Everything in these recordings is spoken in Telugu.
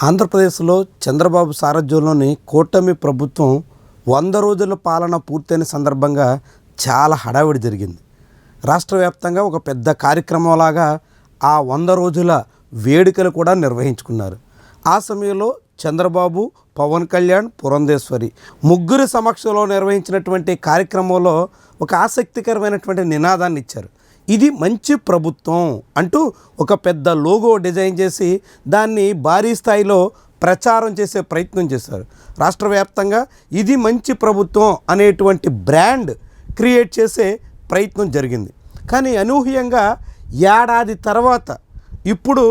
ఆంధ్రప్రదేశ్లో చంద్రబాబు సారథ్యంలోని కూటమి ప్రభుత్వం 100 రోజుల పాలన పూర్తయిన సందర్భంగా చాలా హడావిడి జరిగింది. రాష్ట్ర వ్యాప్తంగా ఒక పెద్ద కార్యక్రమంలాగా ఆ 100 రోజుల వేడుకలు కూడా నిర్వహించుకున్నారు. ఆ సమయంలో చంద్రబాబు, పవన్ కళ్యాణ్, పురంధేశ్వరి ముగ్గురి సమక్షంలో నిర్వహించినటువంటి కార్యక్రమంలో ఒక ఆసక్తికరమైనటువంటి నినాదాన్ని ఇచ్చారు. ఇది మంచి ప్రభుత్వం అంటూ ఒక పెద్ద లోగో డిజైన్ చేసి దాన్ని భారీ స్థాయిలో ప్రచారం చేసే ప్రయత్నం చేశారు. రాష్ట్ర వ్యాప్తంగా ఇది మంచి ప్రభుత్వం అనేటువంటి బ్రాండ్ క్రియేట్ చేసే ప్రయత్నం జరిగింది. కానీ అనూహ్యంగా ఏడాది తర్వాత ఇప్పుడు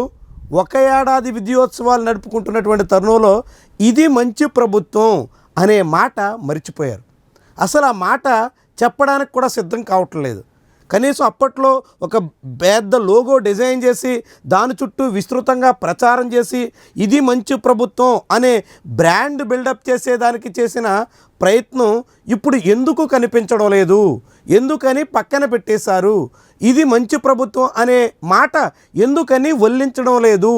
ఒక ఏడాది విజయోత్సవాలు నడుపుకుంటున్నటువంటి తరుణంలో ఇది మంచి ప్రభుత్వం అనే మాట మర్చిపోయారు. అసలు ఆ మాట చెప్పడానికి కూడా సిద్ధం కావట్లేదు. కనీసం అప్పట్లో ఒక పెద్ద లోగో డిజైన్ చేసి దాని చుట్టూ విస్తృతంగా ప్రచారం చేసి ఇది మంచి ప్రభుత్వం అనే బ్రాండ్ బిల్డప్ చేసేదానికి చేసిన ప్రయత్నం ఇప్పుడు ఎందుకు కనిపించడం లేదు, ఎందుకని పక్కన పెట్టేశారు, ఇది మంచి ప్రభుత్వం అనే మాట ఎందుకని వల్లించడం లేదు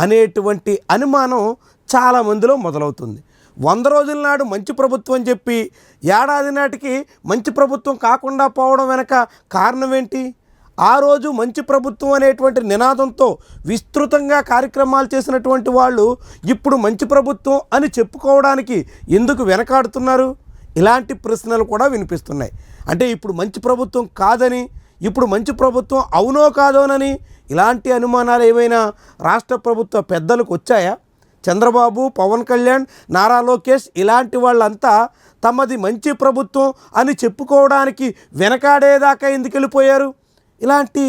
అనేటువంటి అనుమానం చాలామందిలో మొదలవుతుంది. 100 రోజుల నాడు మంచి ప్రభుత్వం అని చెప్పి ఏడాది నాటికి మంచి ప్రభుత్వం కాకుండా పోవడం వెనక కారణం ఏంటి? ఆ రోజు మంచి ప్రభుత్వం అనేటువంటి నినాదంతో విస్తృతంగా కార్యక్రమాలు చేసినటువంటి వాళ్ళు ఇప్పుడు మంచి ప్రభుత్వం అని చెప్పుకోవడానికి ఎందుకు వెనకాడుతున్నారు? ఇలాంటి ప్రశ్నలు కూడా వినిపిస్తున్నాయి. అంటే ఇప్పుడు మంచి ప్రభుత్వం కాదని, ఇప్పుడు మంచి ప్రభుత్వం అవునో కాదోనని ఇలాంటి అనుమానాలు ఏమైనా రాష్ట్ర ప్రభుత్వ పెద్దలకు వచ్చాయా? చంద్రబాబు, పవన్ కళ్యాణ్, నారా లోకేష్ ఇలాంటి వాళ్ళంతా తమది మంచి ప్రభుత్వం అని చెప్పుకోవడానికి వెనకాడేదాకా ఎందుకు వెళ్ళిపోయారు? ఇలాంటి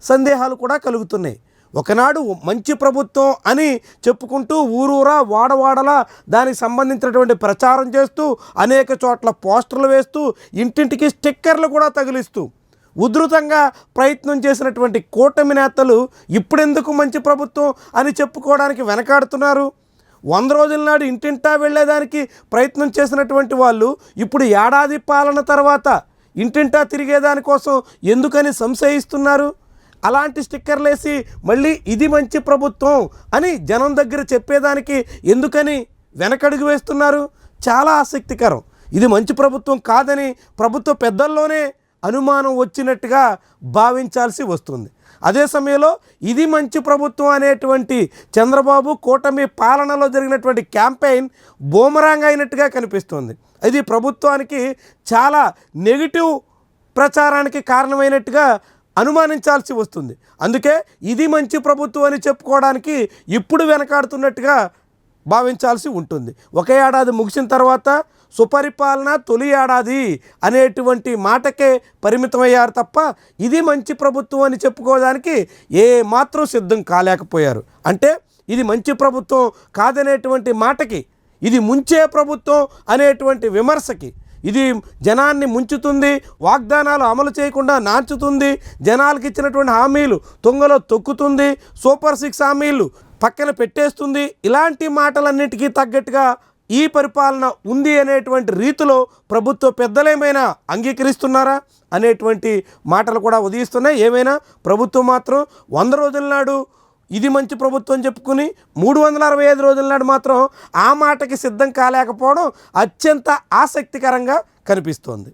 సందేహాలు కూడా కలుగుతున్నాయి. ఒకనాడు మంచి ప్రభుత్వం అని చెప్పుకుంటూ ఊరూరా వాడవాడలా దానికి సంబంధించినటువంటి ప్రచారం చేస్తూ అనేక చోట్ల పోస్టర్లు వేస్తూ ఇంటింటికి స్టిక్కర్లు కూడా తగిలిస్తూ ఉధృతంగా ప్రయత్నం చేసినటువంటి కూటమి నేతలు ఇప్పుడెందుకు మంచి ప్రభుత్వం అని చెప్పుకోవడానికి వెనకాడుతున్నారు? 100 రోజుల నాడు ఇంటింటా వెళ్ళేదానికి ప్రయత్నం చేసినటువంటి వాళ్ళు ఇప్పుడు ఏడాది పాలన తర్వాత ఇంటింటా తిరిగేదానికోసం ఎందుకని సంశయిస్తున్నారు? అలాంటి స్టిక్కర్లు వేసి మళ్ళీ ఇది మంచి ప్రభుత్వం అని జనం దగ్గర చెప్పేదానికి ఎందుకని వెనకడుగు వేస్తున్నారు? చాలా ఆసక్తికరం. ఇది మంచి ప్రభుత్వం కాదని ప్రభుత్వ పెద్దల్లోనే అనుమానం వచ్చినట్టుగా భావించాల్సి వస్తుంది. అదే సమయంలో ఇది మంచి ప్రభుత్వం అనేటువంటి చంద్రబాబు కూటమి పాలనలో జరిగినటువంటి క్యాంపెయిన్ బూమరాంగ్ అయినట్టుగా కనిపిస్తుంది. ఇది ప్రభుత్వానికి చాలా నెగిటివ్ ప్రచారానికి కారణమైనట్టుగా అనుమానించాల్సి వస్తుంది. అందుకే ఇది మంచి ప్రభుత్వం అని చెప్పుకోవడానికి ఇప్పుడు వెనకాడుతున్నట్టుగా భావించాల్సి ఉంటుంది. ఒక ఏడాది ముగిసిన తర్వాత సుపరిపాలన తొలి ఏడాది అనేటువంటి మాటకే పరిమితమయ్యారు తప్ప ఇది మంచి ప్రభుత్వం అని చెప్పుకోవడానికి ఏమాత్రం సిద్ధం కాలేకపోయారు. అంటే ఇది మంచి ప్రభుత్వం కాదనేటువంటి మాటకి, ఇది ముంచే ప్రభుత్వం అనేటువంటి విమర్శకి, ఇది జనాన్ని ముంచుతుంది, వాగ్దానాలు అమలు చేయకుండా నాంచుతుంది, జనాలకు ఇచ్చినటువంటి హామీలు తుంగలో తొక్కుతుంది, సూపర్ 6 హామీలు పక్కన పెట్టేస్తుంది, ఇలాంటి మాటలన్నిటికీ తగ్గట్టుగా ఈ పరిపాలన ఉంది అనేటువంటి రీతిలో ప్రభుత్వ పెద్దలేమైనా అంగీకరిస్తున్నారా అనేటువంటి మాటలు కూడా ఉదయిస్తున్నాయి. ఏమైనా ప్రభుత్వం మాత్రం 100 రోజుల నాడు ఇది మంచి ప్రభుత్వం చెప్పుకుని 365 రోజుల నాడు మాత్రం ఆ మాటకి సిద్ధం కాలేకపోవడం అత్యంత ఆసక్తికరంగా కనిపిస్తోంది.